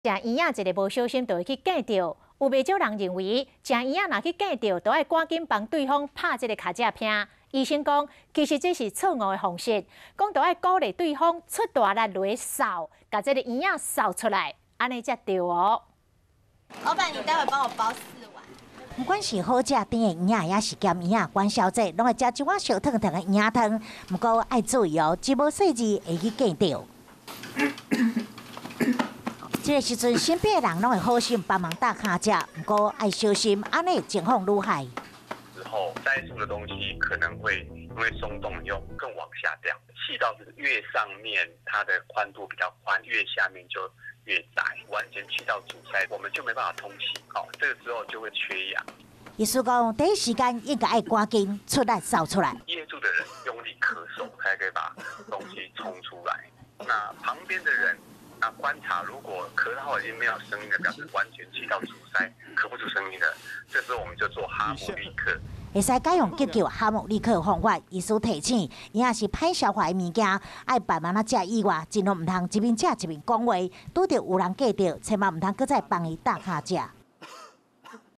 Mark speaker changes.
Speaker 1: 食圆仔一个无小心就会去夹到，有袂少人认为食圆仔若去夹到，就要赶紧帮对方拍这个卡架片。医生讲，其实这是错误的方式，讲就要鼓励对方出大力落扫，把这个圆仔扫出来，安尼才对哦。
Speaker 2: 老板，你待会帮我包4碗。
Speaker 3: 不管是好食甜的圆仔，也是咸圆仔，元宵节拢会食一碗烧烫烫的圆仔汤。不过爱注意哦，一无细致会去夹到。这个时阵，身边的人拢会好心帮忙打卡架，不过爱小心，安尼情况愈害。
Speaker 4: 之后塞住的东西可能会因为松动又更往下掉，气道是越上面它的宽度比较宽，越下面就越窄，完全气道阻塞，我们就没办法通气，这个时候就会缺氧。
Speaker 3: 医师讲，第一时间应该爱赶紧出来扫出来。
Speaker 4: 噎住的人用力咳嗽，才可以把东西冲出来。那旁边的人。那观察，如果咳到已经没有声音了，表示完全气道阻塞，咳不出声音了，这时候我们就做哈姆立克。
Speaker 3: 会使改用急救哈姆立克的方法，医师提醒，若是歹消化的物件，爱慢慢食以外，尽量唔通一边食一边讲话，拄着有人夹着，千万唔通搁再帮伊打卡食。